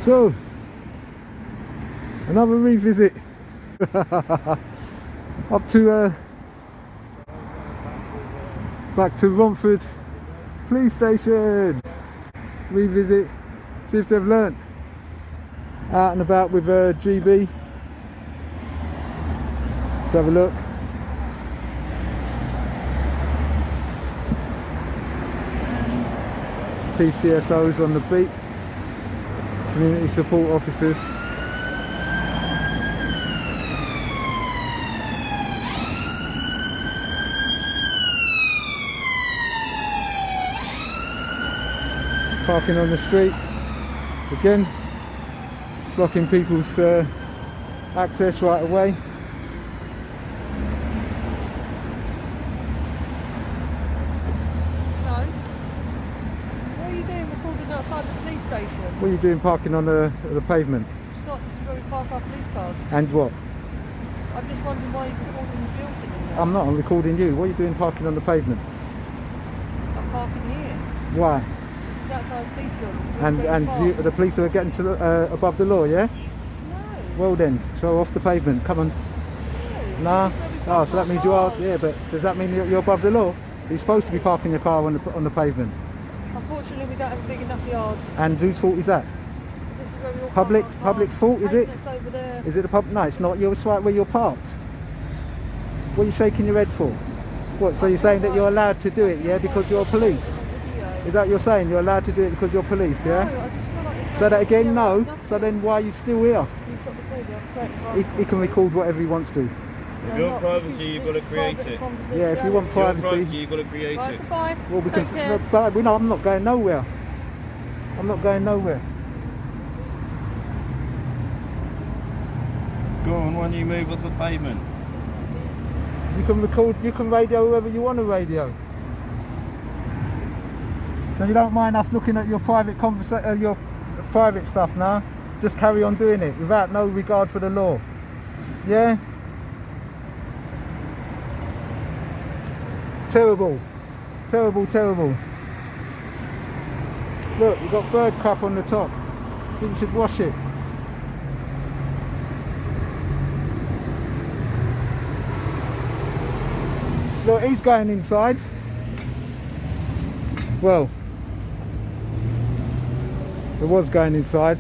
So, another revisit up to back to Romford Police Station. Revisit, see if they've learnt. Out and about with GB. Let's have a look. PCSOs on the beat, community support officers. Parking on the street, again, blocking people's access right away. Outside the police station. What are you doing parking on the pavement? It's not, this is where we park our police cars. And what? I'm just wondering why you're recording the building in there. I'm not, I'm recording you. What are you doing parking on the pavement? I'm parking here. Why? This is outside the police building. The police are getting to above the law, yeah? No. Well then, so off the pavement, come on. No. Nah. Oh, so that means you are, yeah, but does that mean you're above the law? You're supposed to be parking your car on the pavement. Unfortunately, we don't have a big enough yard. And whose fault is that? This is where we all Public fault, is it? It's over there. Is it the pub? No, it's not. It's right where you're parked. What are you shaking your head for? What? So you're saying that you're allowed to do it, yeah, because you're police? Is that what you're saying? You're allowed to do it because you're police, yeah? No, I just feel like Say that again. No. So then why are you still here? Can you stop recording? He can record whatever he wants to. If you want privacy, you've got to create it. Yeah, if you want privacy, you've got to create Right, it. goodbye. well, we Take can. care. But we know I'm not going nowhere. I'm not going nowhere. Go on, when you move up the pavement. You can record. You can radio whoever you want to radio. So you don't mind us looking at your private your private stuff now? Just carry on doing it without no regard for the law. Yeah. Terrible, terrible, terrible. Look, you've got bird crap on the top. I think you should wash it. Look, he's going inside. Well, it was going inside.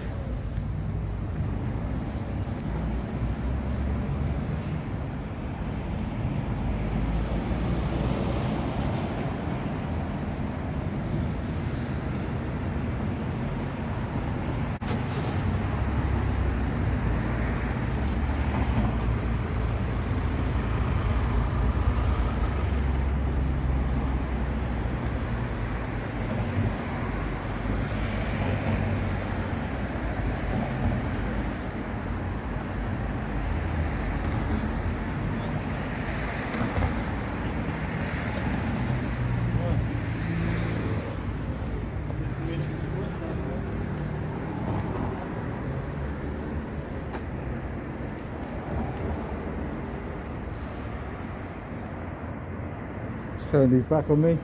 Turn his back on me.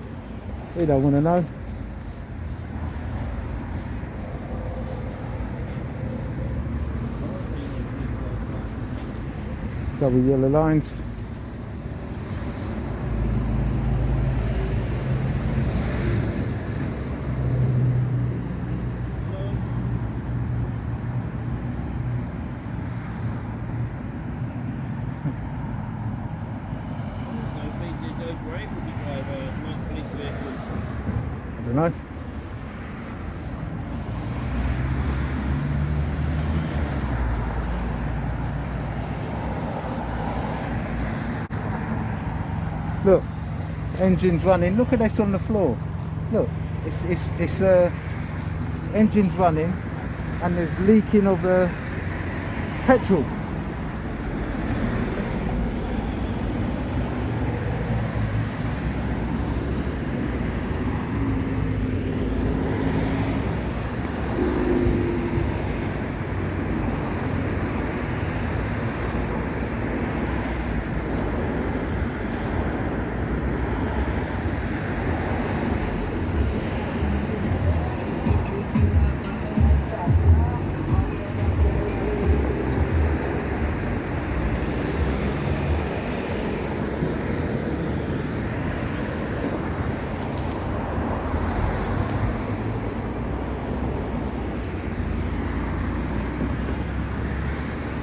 He don't want to know. Double yellow lines. I don't know. Look, engine's running. Look at this on the floor. Look, it's engine's running, and there's leaking of petrol.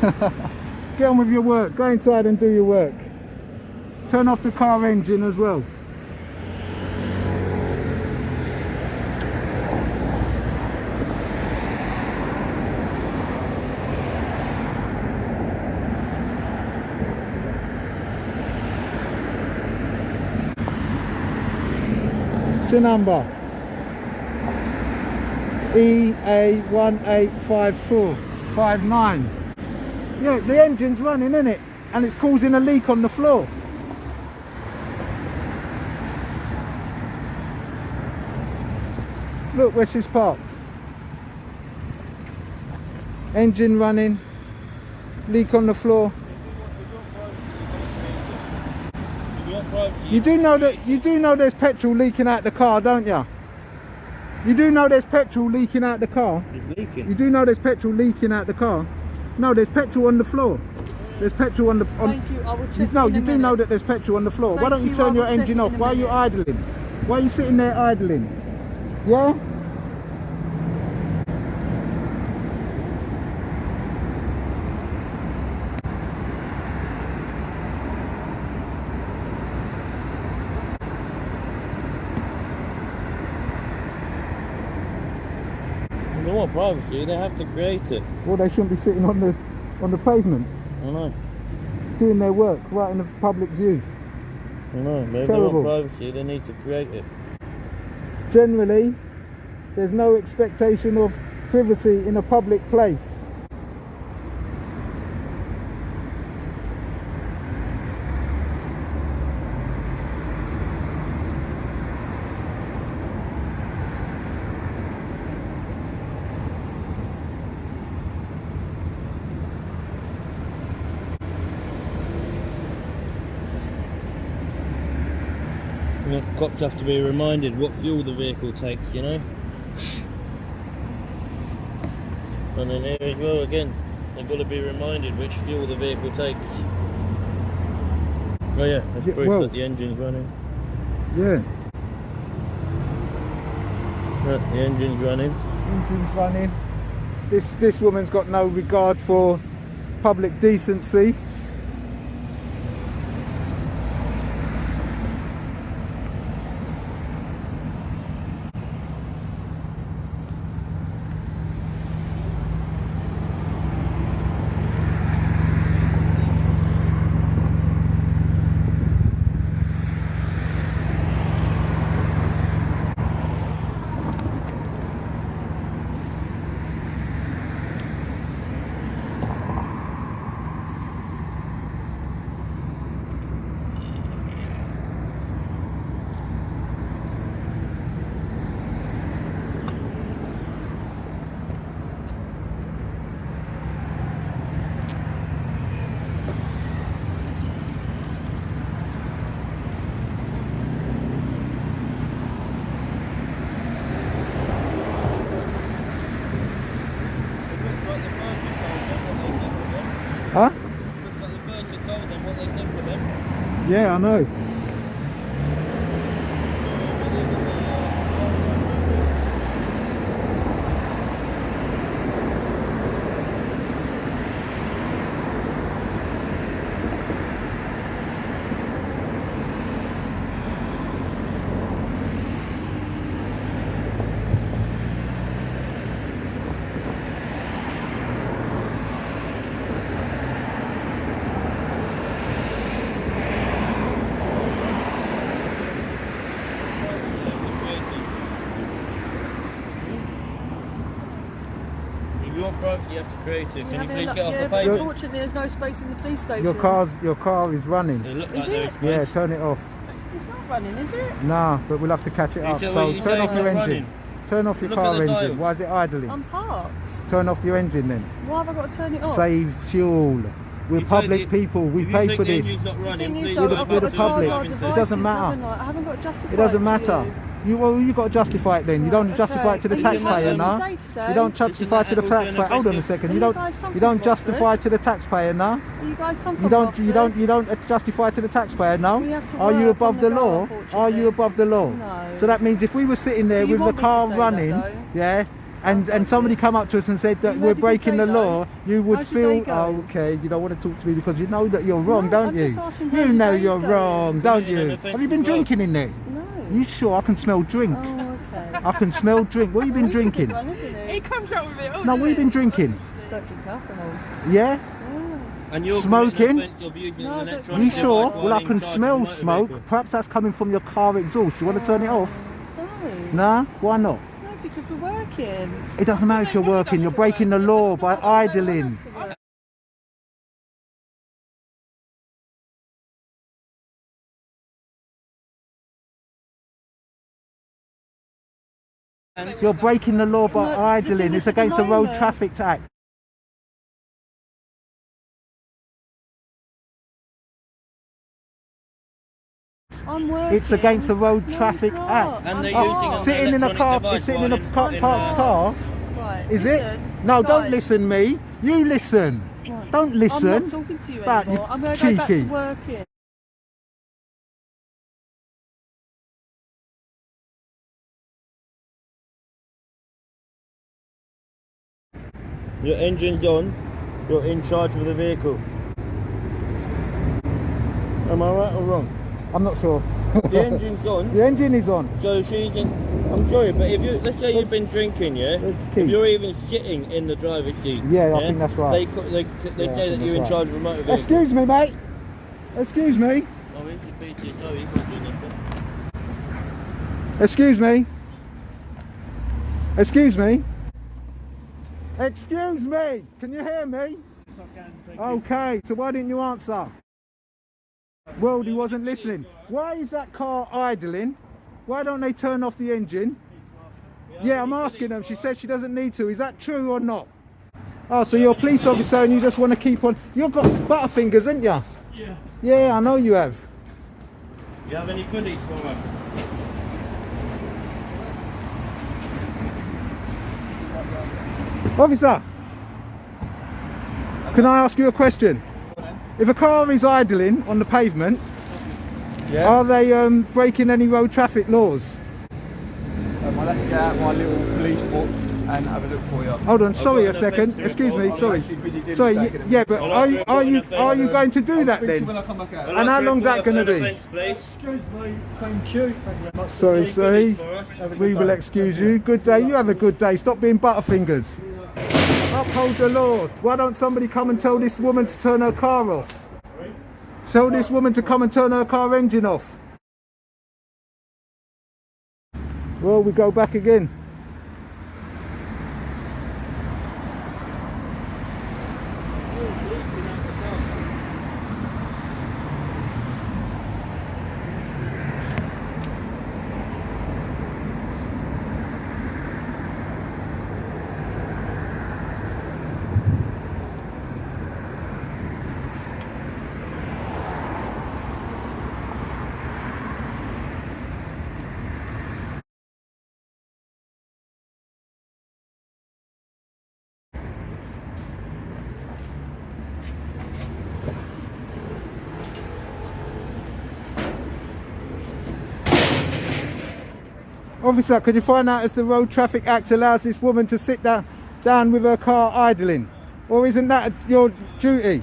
Get on with your work. Go inside and do your work. Turn off the car engine as well. What's your number? EA185459. Yeah, the engine's running, isn't it? And it's causing a leak on the floor. Look where she's parked. Engine running, leak on the floor. You do know there's petrol leaking out the car, don't you? You do know there's petrol leaking out the car. It's leaking. You do know there's petrol leaking out the car. No, there's petrol on the floor. There's petrol on the. Thank you. I will check. No, you do know that there's petrol on the floor. Why don't you turn your engine off? Why are you idling? Why are you sitting there idling? Yeah. They want privacy, they have to create it. Well, they shouldn't be sitting on the pavement I know. doing their work right in the public view. I know. But if they Terrible. want privacy, they need to create it. Generally, there's no expectation of privacy in a public place. You know, cops have to be reminded what fuel the vehicle takes, you know? And then here as well, again, they've got to be reminded which fuel the vehicle takes. Oh yeah, that's Yeah, proof well- that the engine's running. Yeah. Right, the engine's running. Engine's running. This woman's got no regard for public decency. Huh? Looks like the person told them what they did for them. Yeah, I know. If you want privacy, you have to create it. Can you Having a please look, get off yeah, the but pavement? unfortunately there's no space in the police station. Your car is running. They look Is like they're it? Yeah, space. turn it off. It's not running, is it? Nah, but we'll have to catch it up. said- So well, you turn say off it's your not engine. running. Turn off your Look at car the engine. dial. Why is it idling? I'm parked. Turn off your engine then. Why have I got to turn it off? Save fuel. We're You public said it- people. We if you pay think for the this. engine's not The running, thing is please though, look I've back got to to charge public. our It devices, doesn't matter. haven't I? I haven't got to justify It doesn't to matter. you. You got to justify it then. You don't Right, justify it to the okay. Are you taxpayer, running nah. day to day? You don't justify it to the Isn't that taxpayer. Hold on a effective? second. Are You you guys come don't. You don't from justify it Romford? to the taxpayer, nah. You guys come from You don't. Romford? You don't justify it to the taxpayer, no. We have to Are you work above on the the law? law, Are you unfortunately. above the law? No. So that means if we were sitting there Do you with the want me to car say that, running, though? yeah. and somebody come up to us and said that You we're had a good breaking the day, law, you would How's your day feel, going? oh, okay, you don't want to talk to me because you know that you're wrong, No, don't I'm you? just asking how You your know day's you're going. wrong, don't Put it in you? an Have you offensive been word. drinking in there? No. You sure? I can smell drink. Oh, okay. I can smell drink. What have you been He's a good drinking? one, isn't he? He comes out with it all. No, what have you been drinking? Don't drink alcohol. Yeah? Yeah. And you're Smoking? committing an offence of using No, an that's electronic You Okay. sure? device Well, I while can in charge of a smell motor smoke. vehicle. Perhaps that's coming from your car exhaust. You want to turn it off? No. Nah? Why not? No, because we're working. It doesn't matter if you're working. You're breaking the law by idling. To work. You're breaking the law by No, the idling. thing It's is, at the against the Road moment- Traffic Act. I'm working. It's against the Road No, Traffic it's not. Act. And I'm they're not. using Sitting in a electronic car, device sitting in while a in- parked in, car. Right. Is listen, it? No, don't guys. listen me. You listen. Right. Don't listen. I'm not talking to you That, anymore. you I'm going to go back to cheeky. working. Your engine's on, you're in charge of the vehicle. Am I right or wrong? I'm not sure. The engine's on, The engine is on. so she's in. I'm sorry, but if you, let's say you've been drinking, yeah? It's If key. you're even sitting in the driver's seat, Yeah, I think that's right. They Yeah, I say think that that's you're in right. charge of a motor vehicle. Excuse me, mate. Excuse me. Oh, he's a BTO, he can't do nothing. Excuse me. Excuse me. Excuse me. Can you hear me? Okay, so why didn't you answer? Well, he wasn't listening. Why is that car idling? Why don't they turn off the engine? Yeah, I'm asking them. She said she doesn't need to. Is that true or not? Oh, so you're a police officer and you just want to keep on... You've got butterfingers, haven't you? Yeah. Yeah, I know you have. You have any goodies for her? Officer, can I ask you a question? If a car is idling on the pavement, are they breaking any road traffic laws? I'll have to get out my little police book and have a look for you. Hold on, sorry a got an second. offence Excuse me, report. sorry. actually busy doing Sorry, a second. yeah, but Well, are I've you got are an you offence. are you going to do that Speak to you then? when I come back out. And how long's that gonna be? Please. Excuse me, thank you. Thank you very much. Sorry, Any sorry. goodies for us? We will excuse you. Good day. You have a good day. Stop being butterfingers. Uphold the law. Why don't somebody come and tell this woman to turn her car off? Tell this woman to come and turn her car engine off. Well, we go back again. Officer, could you find out if the Road Traffic Act allows this woman to sit down with her car idling? Or isn't that your duty?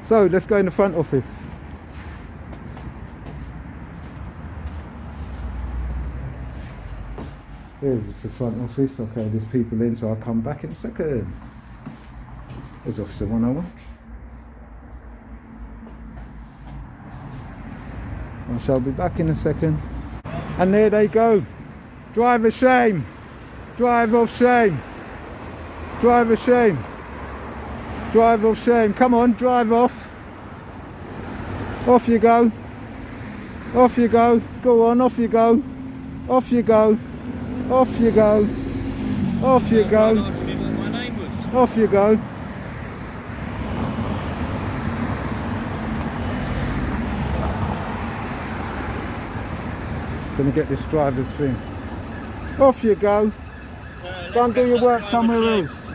So, let's go in the front office. There's the front office. Okay, there's people in, so I'll come back in a second. There's Officer 101. I shall be back in a second. And there they go. Drive of shame. Drive of shame. Drive of shame. Drive of shame. Come on, drive off. Off you go. Off you go. Go on, off you go. Off you go. Off you go. Off you go. Asked me what my name was. Off you go. Gonna get this driver's thing. Off you go. Go and do your work somewhere else.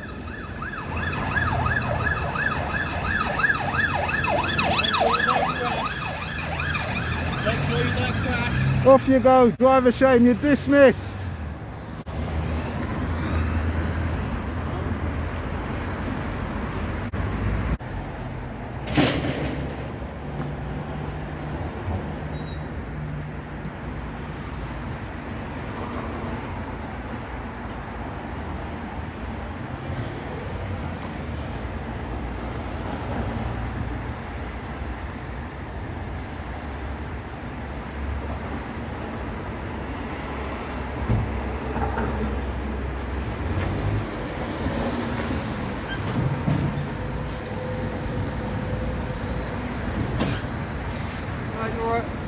Off you go, driver shame, you're dismissed.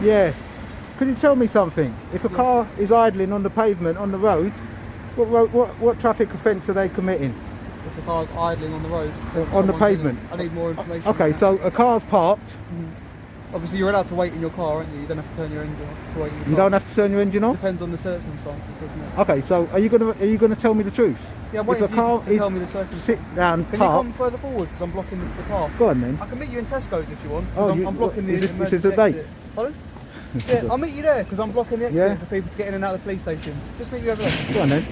Yeah. Could you tell me something? If a car is idling on the pavement on the road, what traffic offence are they committing? If the car's idling on the road. On the pavement? I need more information. Okay, so a car's parked. Obviously, you're allowed to wait in your car, aren't you? You don't have to turn your engine off to wait in your car. You don't have to turn your engine off? Depends on the circumstances, doesn't it? Okay, so are you gonna tell me the truth? Yeah, I'm waiting if a for car you to tell me the circumstances. sit down, Can parked. you come further forward because I'm blocking the car? Go on then. I can meet you in Tesco's if you want. Oh, I'm blocking the this is emergency the date? exit. Pardon? Yeah, I'll meet you there because I'm blocking the exit Yeah. for people to get in and out of the police station. Just meet you over there. Go on then.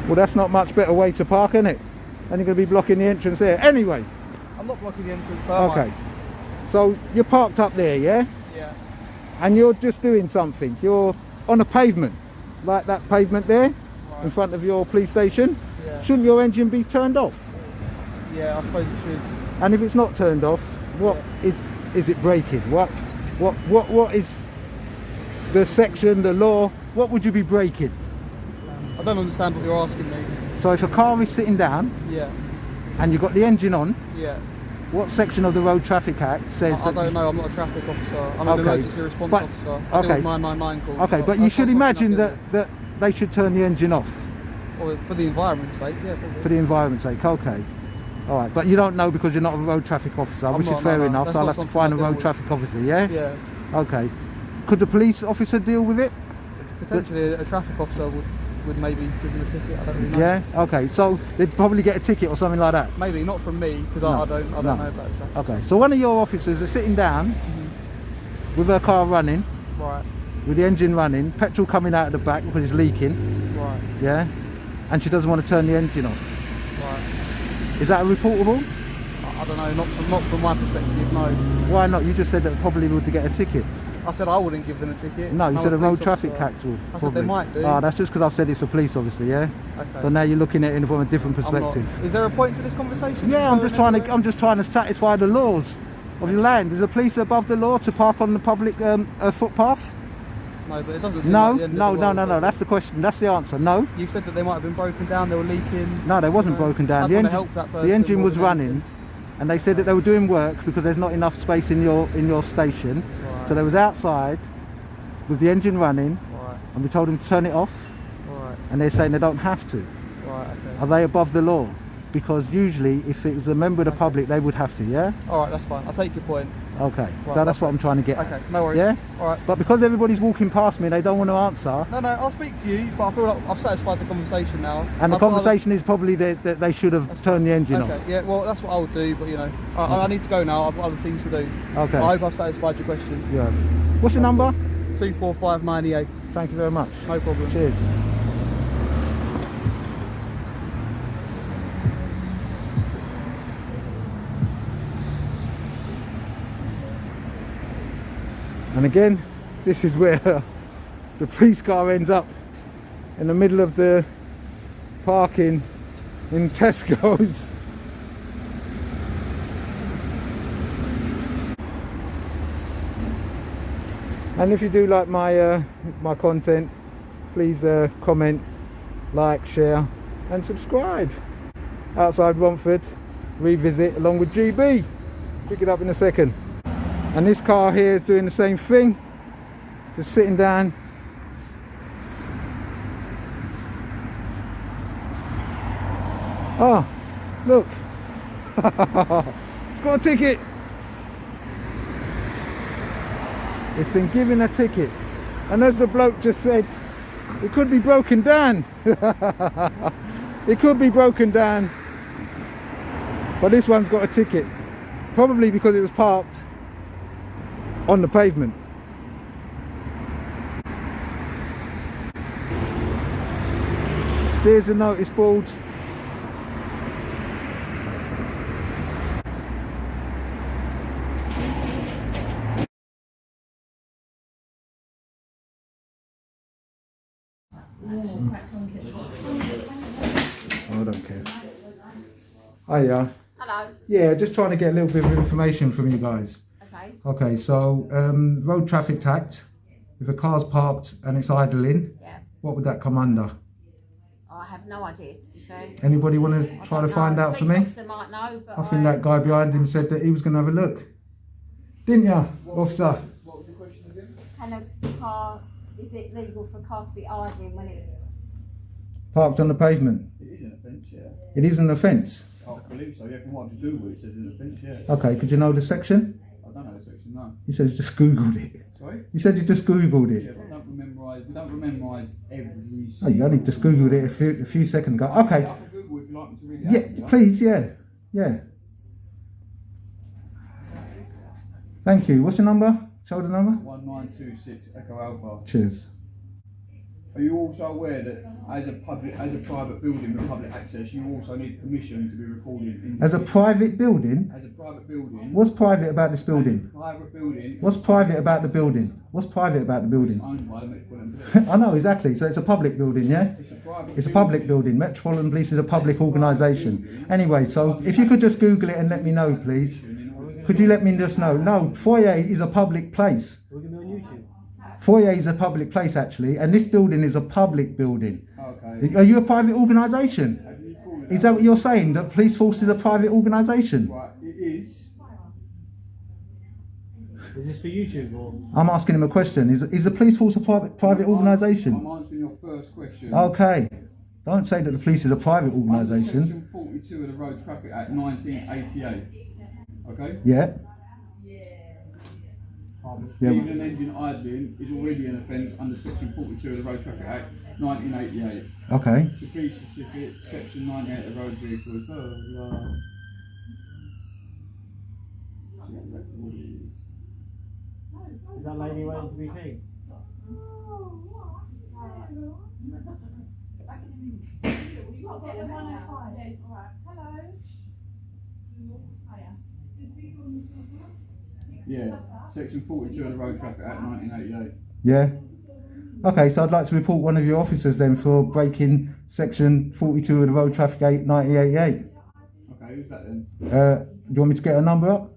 Well, that's not much better way to park, is it? And you're going to be blocking the entrance there. Anyway. I'm not blocking the entrance, am I? Okay. So you're parked up there, yeah? Yeah. And you're just doing something. You're on a pavement, like that pavement there, Right. in front of your police station. Yeah. Shouldn't your engine be turned off? Yeah, I suppose it should. And if it's not turned off, what is it braking? What is the section, the law? What would you be braking? I don't understand what you're asking me. So if a car is sitting down Yeah. and you've got the engine on, Yeah. what section of the Road Traffic Act says I that? don't know, I'm not a traffic officer. I'm an Okay. emergency response But- officer. I deal okay. with 999 calls. Okay, but you should imagine that they should turn the engine off Or for the environment's sake, yeah, probably. for the environment's sake. Okay. All right, but you don't know because you're not a road traffic officer, I'm which not, is fair no. enough. That's So I'll not have to something find I a deal road with. traffic officer. Yeah. Yeah. Okay. Could the police officer deal with it? Potentially a traffic officer would maybe give them a ticket, I don't really know. Yeah. Okay. So they'd probably get a ticket or something like that. Maybe, not from me, because No, I don't know no. about the traffic. Okay. So one of your officers is sitting down with her car running, Right, with the engine running, petrol coming out of the back because it's leaking. right, Yeah. And she doesn't want to turn the engine off. right. Is that reportable? I don't know, not from my perspective, no. Why not? You just said that probably would get a ticket. I said I wouldn't give them a ticket. No, you I'm said a a road police traffic officer. act would. I said they might do. Oh, that's just because I've said it's a police officer, yeah. Okay. So now you're looking at it from a different I'm not- perspective. Is there a point to this conversation? Yeah, I'm just trying to. anywhere? I'm just trying to satisfy the laws of your land. Is the police above the law to park on the public footpath? No, but it doesn't seem No, like the end no, of the no, world, no, no. does it? That's the question. That's the answer. No, You said that they might have been broken down, they were leaking. no, they wasn't you know. broken down. I'd The wanna engine, help that person the engine more was than running, anything. and they said that they were doing work because there's not enough space in your station. Right. So they was outside with the engine running, Right, and we told them to turn it off, right, and they're saying they don't have to. right, okay. Are they above the law? Because usually, if it was a member of the Okay. public, they would have to. Yeah. Alright, that's fine. I'll take your point. Okay. Right, So that's what I'm trying to get Okay, at. no worries. Yeah. Alright. But because everybody's walking past me, they don't want to answer. No, I'll speak to you, but I feel like I've satisfied the conversation now. And the I've got other- conversation is probably that they should have That's turned the engine Okay, off. yeah, well, that's what I would do, but you know, I need to go now. I've got other things to do. Okay. I hope I've satisfied your question. You have. What's your number? 24598. Thank you very much. No problem. Cheers. And again, this is where the police car ends up in the middle of the parking in Tesco's. And if you do like my my content, please comment, like, share and subscribe. Outside Romford, revisit along with GB. Pick it up in a second. And this car here is doing the same thing, just sitting down. Ah, look. It's got a ticket. It's been given a ticket. And as the bloke just said, it could be broken down. It could be broken down. But this one's got a ticket. Probably because it was parked on the pavement. Here's a notice board. I don't care. Hiya. Hello. Yeah, just trying to get a little bit of information from you guys. Okay. Okay, so Road Traffic Act, if a car's parked and it's idling, Yeah. what would that come under? I have no idea, to be fair. Anybody want to I try don't to find know. out for Police me? officer might know, but I think that guy behind him said that he was going to have a look. Didn't ya, officer? What was the question again? Can a car, is it legal for a car to be idling when it's... Parked on the pavement. It is an offence, yeah. It is an offence. I believe so, yeah. From what I do with it, says an offence, yeah. Okay, could you know the section? I don't know the section, no. You said you just Googled it. Sorry? You said you just Googled Yeah, it. but we don't memorise every... Oh, you only just Googled it a few seconds ago. Okay. I can Google if you like me to read it out to Yeah, you. please, yeah. Yeah. Thank you. What's your number? Shoulder number? 1926 Echo Alpha. Cheers. Are you also aware that as a private building with public access, you also need permission to be recorded in... As a private building? As a private building... What's private about this building? Private building... What's private about the building? What's private about the building? It's owned by the Metropolitan Police. I know, exactly. So it's a public building, yeah? It's a private It's a public building. Metropolitan Police is a public organisation. Anyway, so if you could just Google it and let me know, please. Could you let me just know? No, foyer is a public place. We're going to be on YouTube. Foyer is a public place, actually, and this building is a public building. Okay. Are you a private organisation? Have you called it Is that what you're saying? That police force is a private organisation? Right, it is. Is this for YouTube or? I'm asking him a question. Is the police force a private organisation? I'm answering your first question. Okay. Don't say that the police is a private Under organisation. Section 42 of the Road Traffic Act 1988. Okay? Yeah. Yeah. Leaving an engine idling is already an offence under Section 42 of the Road Traffic Act 1988. Okay. To be specific, Section 98 of the Road Vehicles. Blah, blah. See exactly what it is. Is that lady waiting to be seen? Yeah, Section 42 of the Road Traffic Act 1988. Yeah. Okay, so I'd like to report one of your officers then for breaking Section 42 of the Road Traffic Act 1988. Okay, who's that then? Do you want me to get her number up?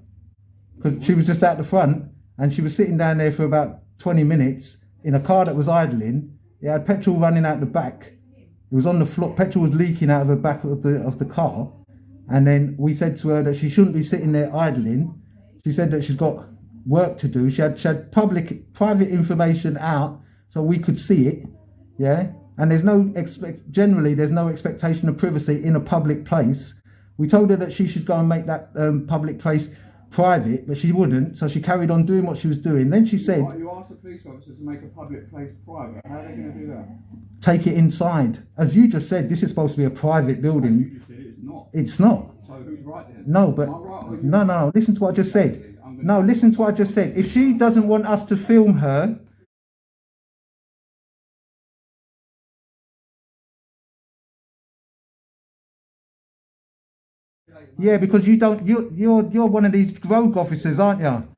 Because she was just at the front and she was sitting down there for about 20 minutes in a car that was idling. It had petrol running out the back. It was on the floor. Petrol was leaking out of the back of the car. And then we said to her that she shouldn't be sitting there idling. She said that she's got work to do. She had private information out so we could see it. Yeah. And there's generally there's no expectation of privacy in a public place. We told her that she should go and make that public place private, but she wouldn't, so she carried on doing what she was doing. Then she said, You asked the police officers to make a public place private. How are they going to do that? take it inside. As you just said, this is supposed to be a private building. You just said it's not. It's not. So who's right then? No, but Am I right or you? no, listen to what I just said. No, listen to what I just said. If she doesn't want us to film her, yeah, because you're one of these rogue officers, aren't you?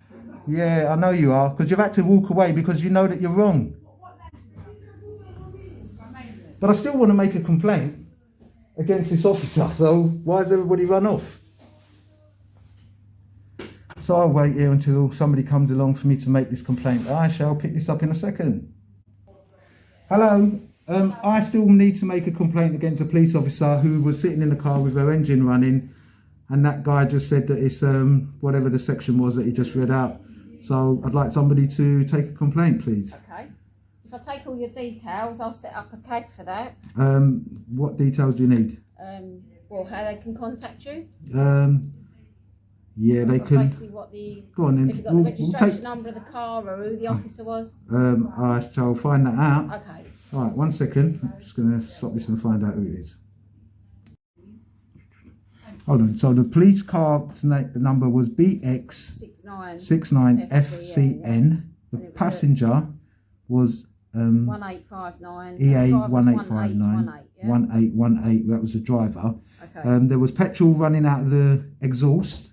Yeah, I know you are, because you've had to walk away because you know that you're wrong. But I still want to make a complaint against this officer, so why has everybody run off? So I'll wait here until somebody comes along for me to make this complaint. I shall pick this up in a second. Hello. I still need to make a complaint against a police officer who was sitting in the car with her engine running, and that guy just said that it's whatever the section was that he just read out. So I'd like somebody to take a complaint, please. Okay. If I take all your details, I'll set up a CAD for that. What details do you need? Or how they can contact you? Yeah, they can. Basically what the... Go on then. If you've got the registration number of the car or who the officer was? I shall find that out. Okay. All right, 1 second. I'm just going to stop this and find out who it is. Hold on. So the police car, the number was BX69FCN. The passenger was 1859. EA 1859 yeah? 1818. That was the driver. Okay. There was petrol running out of the exhaust,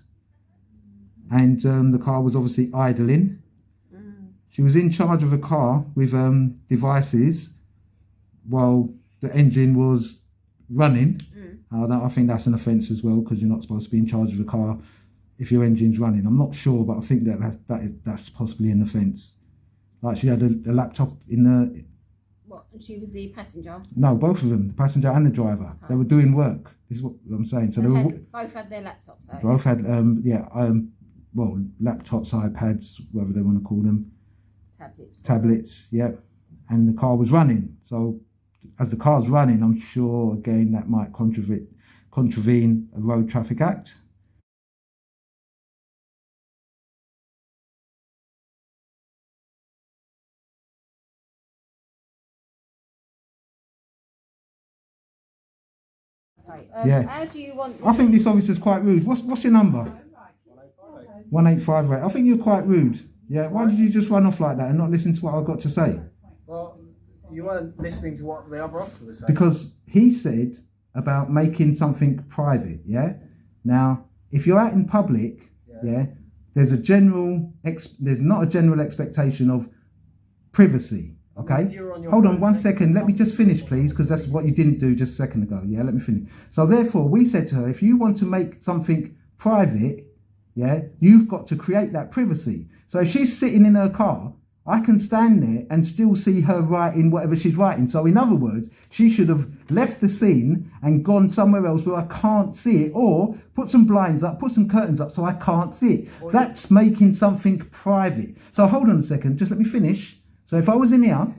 and the car was obviously idling. She was in charge of a car with devices while the engine was running. I think that's an offence as well, because you're not supposed to be in charge of a car if your engine's running. I'm not sure, but I think that's possibly an offence. Like, she had a laptop in the... What, and she was the passenger? No, both of them, the passenger and the driver. Okay. They were doing work. This is what I'm saying. So both had their laptops out. Both had, well, laptops, iPads, whatever they want to call them. Tablets, yeah. And the car was running. So as the car's running, I'm sure, again, that might contravene a Road Traffic Act. Okay. Yeah. How do you want... I think this officer's quite rude. What's your number? 1858. I think you're quite rude. Yeah. Why did you just run off like that and not listen to what I've got to say? Well, you weren't listening to what the other officer was saying. Because he said about making something private. Yeah. Now, if you're out in public, yeah, there's not a general expectation of privacy. Okay, hold on 1 second. Let me just finish, please, because that's what you didn't do just a second ago. Yeah, let me finish. So therefore, we said to her, if you want to make something private, yeah, you've got to create that privacy. So if she's sitting in her car, I can stand there and still see her writing whatever she's writing. So in other words, she should have left the scene and gone somewhere else where I can't see it, or put some blinds up, put some curtains up so I can't see it. That's making something private. So hold on a second, just let me finish. So if I was in here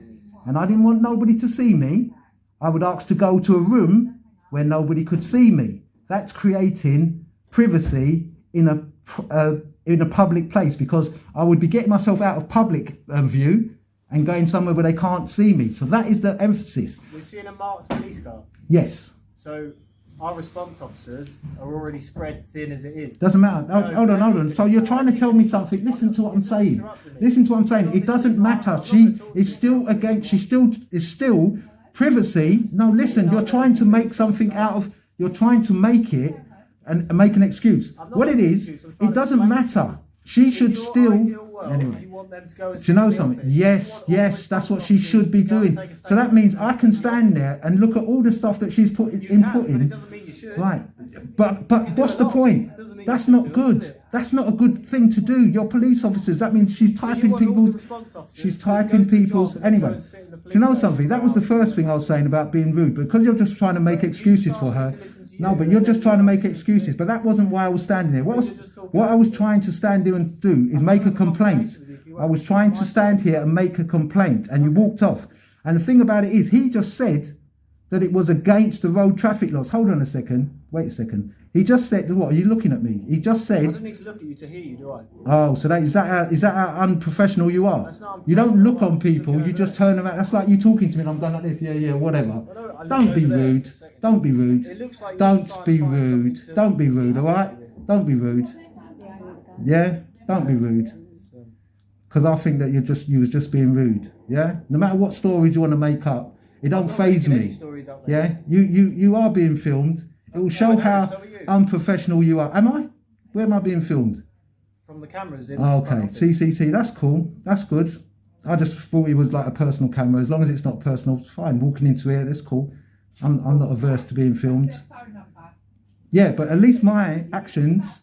and I didn't want nobody to see me, I would ask to go to a room where nobody could see me. That's creating privacy in a public place, because I would be getting myself out of public view and going somewhere where they can't see me. So that is the emphasis. We're seeing a marked police car. Yes. So our response officers are already spread thin as it is. Doesn't matter. Hold on. So you're trying to tell me something. Listen to what I'm saying. Listen to what I'm saying. It doesn't matter. She is still against. She still is still privacy. No, listen. You're trying to make something out of. You're trying to make it and make an excuse. What it is, it doesn't matter. She should still. Anyway. Do you know something? Yes, that's what she should be doing. So that means I can stand there and look at all the stuff that she's inputting. Right, but what's the point? That's not good. That's not a good thing to do. You're police officers. That means she's typing people's. Anyway, do you know something? That was the first thing I was saying about being rude. Because you're just trying to make excuses for her. No, but you're just trying to make excuses. But that wasn't why I was standing there. What I was trying to stand here and do is make a complaint. I was trying to stand here and make a complaint, and you walked off. And the thing about it is, he just said that it was against the road traffic laws. Hold on a second. Wait a second. He just said, what, are you looking at me? He just said... I don't need to look at you to hear you, do I? Oh, so is that how unprofessional you are? You don't look on people, you just turn around. That's like you talking to me and I'm going like this, yeah, whatever. Don't be rude. Don't be rude. Don't be rude. Don't be rude, all right? Don't be rude. Yeah? Don't be rude. Because I think that you was just being rude. Yeah? No matter what stories you want to make up, it don't faze me. Yeah? You are being filmed. It will show how unprofessional you are. Am I? Where am I being filmed? From the cameras. Okay, CCT, that's cool. That's good. I just thought it was like a personal camera. As long as it's not personal, it's fine. Walking into here, that's cool. I'm not averse to being filmed. Yeah, but at least my actions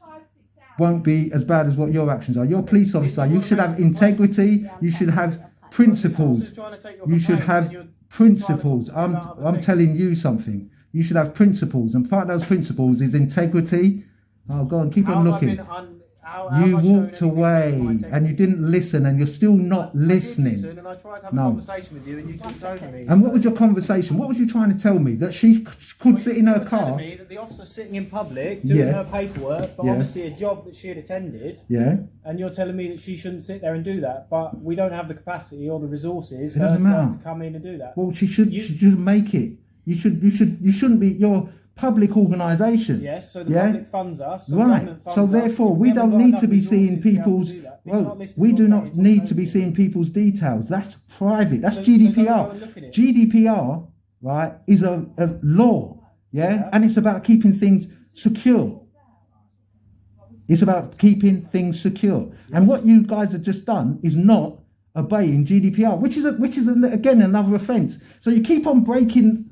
won't be as bad as what your actions are. You're a police officer. You should have integrity. You should have principles. You should have principles. I'm telling you something. You should have principles, and part of those principles is integrity. Oh, go on, keep on looking. How How You am I showing walked anything away that's my and you technique? didn't listen, and you're still not I did listening. listen, and I tried to have No. a conversation with you, and you talked over me. And what was your conversation? What was you trying to tell me? That she could Well, sit in you her were telling car? me that the officer's sitting in public doing Yeah. her paperwork, but Yeah. obviously a job that she had attended, Yeah. and you're telling me that she shouldn't sit there and do that, but we don't have the capacity or the resources It for her doesn't to be able matter. to come in and do that. Well, she should. You- She should make it. You shouldn't be. You're public organisation. Yes, so the Yeah? public funds us. So Right. government funds So us. therefore, we haven't don't got need enough to be seeing resources to be able to people's. do that. But you're not Well, listening we to do what I'm not saying, need you're to be talking seeing over me. people's details. That's private. That's So go GDPR. and look at it. GDPR, right, is a law. Yeah. And it's about keeping things secure. It's about keeping things secure. And what you guys have just done is not obeying GDPR, which is again another offence. So you keep on breaking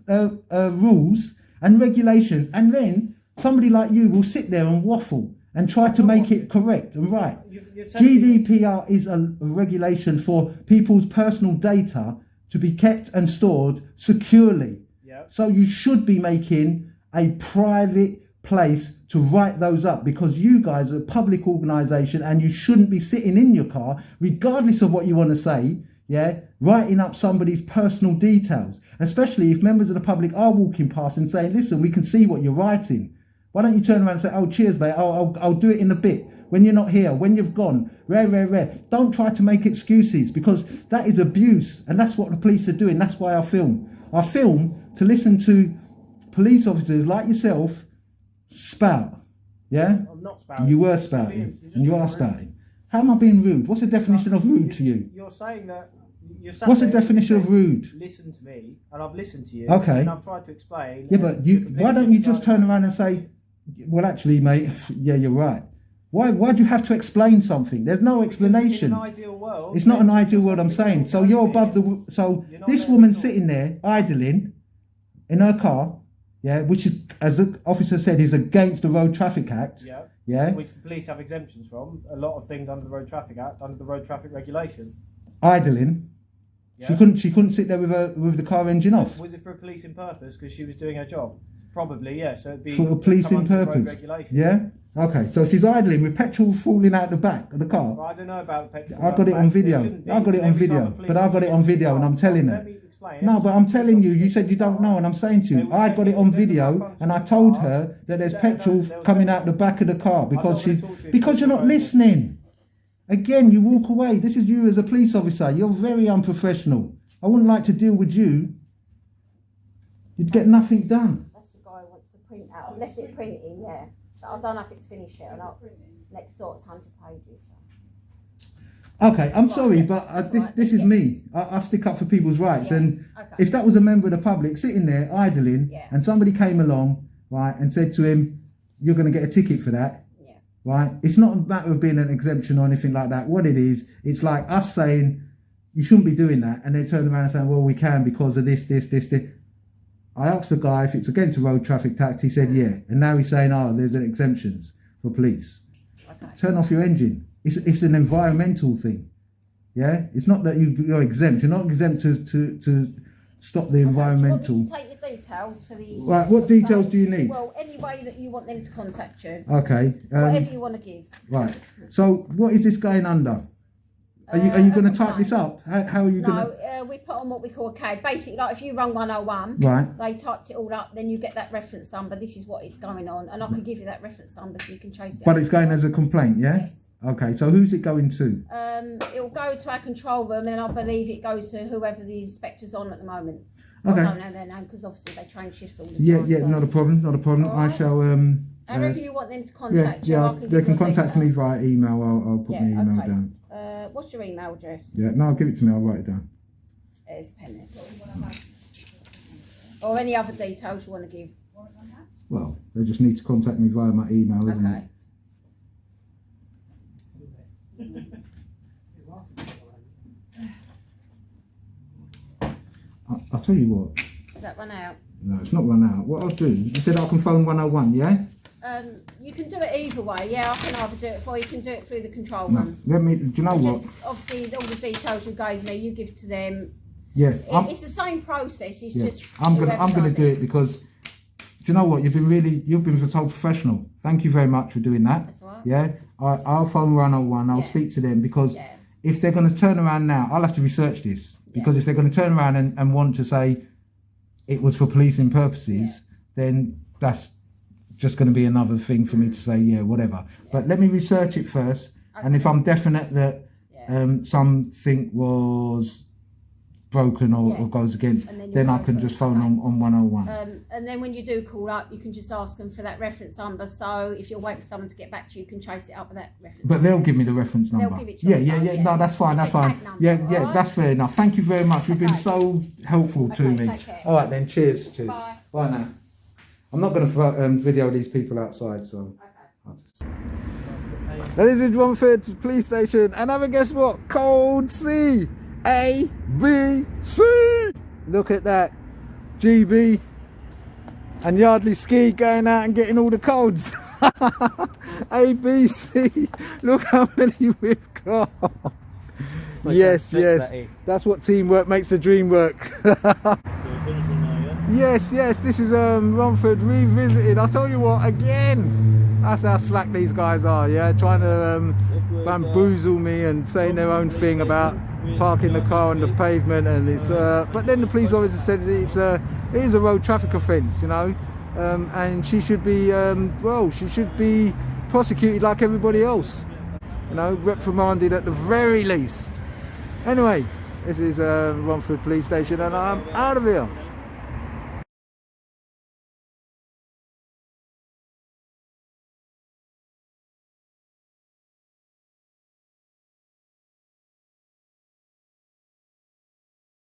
rules and regulations, and then somebody like you will sit there and waffle and try to make it correct and right. You're telling me- GDPR is a regulation for people's personal data to be kept and stored securely. Yeah. So you should be making a private place to write those up, because you guys are a public organisation and you shouldn't be sitting in your car, regardless of what you want to say, yeah, writing up somebody's personal details, especially if members of the public are walking past and saying, listen, we can see what you're writing. Why don't you turn around and say, oh, cheers, mate, I'll do it in a bit. When you're not here, when you've gone, rare. Don't try to make excuses, because that is abuse, and that's what the police are doing. That's why I film. I film to listen to police officers like yourself spout. Yeah? I'm not spouting. You were You're just spouting, being- you're just and you being are rude. spouting. How am I being rude? What's the definition of rude to you? You're saying that. You're sat What's the there and definition you of say, rude? Listen to me, and I've listened to you. Okay. And I've tried to explain. Yeah, and but you're why don't you just completely turn around and say, well, actually, mate, yeah, you're right. Why do you have to explain something? There's no explanation. In an ideal world, It's not an then ideal just world, I'm something saying. that So will you're go above in. the. So You're not this there woman at all. sitting there idling in her car, yeah, which is, as the officer said, is against the Road Traffic Act. Yeah. Yeah. Which the police have exemptions from. A lot of things under the Road Traffic Act, under the Road Traffic Regulation. Idling. Yeah. She couldn't sit there with the car engine off. Was it for a policing purpose? Because she was doing her job. Probably, yeah. So it'd be For a policing come under the road purpose. regulation. Yeah. Okay. So she's idling with petrol falling out the back of the car. Well, I don't know about the petrol. I got it on video. I got it on video. But I got it on video, and I'm telling her. Let me explain. No, but I'm telling you, you said you don't know, and I'm saying to you, I got it on video, and I told her that there's petrol coming out the back of the car because you're not listening. Again, you walk away. This is you as a police officer. You're very unprofessional. I wouldn't like to deal with you. You'd get nothing done. That's the guy who wants the print out. I've left it printing, yeah. But I don't know if it's finished yet or not. Next door it's 100 pages. So. Okay, I'm sorry, but this is me. I stick up for people's rights, and if that was a member of the public sitting there idling, and somebody came along, right, and said to him, "You're going to get a ticket for that," right? It's not a matter of being an exemption or anything like that. What it is, it's like us saying you shouldn't be doing that, and they turn around and say, "Well, we can because of this." I asked the guy if it's against the Road Traffic Act. He said, "Yeah," and now he's saying, "Oh, there's an exemptions for police." Turn off your engine. It's an environmental thing, yeah. It's not that you're exempt. You're not exempt to stop the environmental. Do you want me to take your details for the... Right, what details do you need? Well, any way that you want them to contact you. Okay. Whatever you want to give. Right. So what is this going under? Are you going to type this up? How are you going to? No, we put on what we call a CAD. Basically, like if you rung 101, Right. they typed it all up, then you get that reference number. This is what is going on, and I could give you that reference number so you can chase it. But it's going as a complaint, yeah? Yes. Okay, so who's it going to? It'll go to our control room, and I believe it goes to whoever the inspector's on at the moment. Okay. I don't know their name because obviously they change shifts all the Yeah, time. yeah, so. not a problem. All I right. shall. However you want them to contact you, Yeah, I can they give can you a contact me detail. via email. I'll put my email okay. down. What's your email address? Yeah, no, give it to me. I'll write it down. There's a pen there. Or any other details you want to give. Well, they just need to contact me via my email, isn't it? I'll tell you what. Does that run out? No, it's not run out. What I'll do, you said I can phone 101, yeah? You can do it either way. Yeah, I can either do it for you. You can do it through the control No, room. do you know what? Just obviously all the details you gave me, you give to them. Yeah, It's the same process. It's yeah. just I'm gonna whoever do does it because do you know what? You've been so professional. Thank you very much for doing that. That's all right. Yeah, I'll phone 101. I'll Yeah. speak to them, because Yeah. if they're going to turn around now, I'll have to research this, because if they're going to turn around and want to say it was for policing purposes, then that's just going to be another thing for me to say, yeah, whatever. But let me research it first, and if I'm definite that something was broken or goes against, And then you then I go can for it. just phone on 101. And then when you do call up, you can just ask them for that reference number. So if you're waiting for someone to get back to you, you can chase it up with that reference But number. they'll give me the reference number. They'll give it to you. Yeah. No, that's fine. It's That's a fine. tag number, Yeah, alright? that's fair enough. Thank you very much. You've been Okay. so helpful to Okay, me. take care. All right then. Cheers. Bye. Bye now. I'm not going to video these people outside, so. That is in Romford Police Station, and have a guess what? Code C, A, B, C. Look at that, GB and Yardley Ski going out and getting all the codes. A, B, C. Look how many we've got. Yes, that's what teamwork makes the dream work. Yes, this is Romford revisited. I'll tell you what, again, that's how slack these guys are, yeah, trying to bamboozle me and saying their own thing about parking the car on the pavement, and it's but then the police officer said it is a road traffic offence, you know, and she should be she should be prosecuted like everybody else, you know, reprimanded at the very least. Anyway, this is Romford Police Station, and I'm out of here.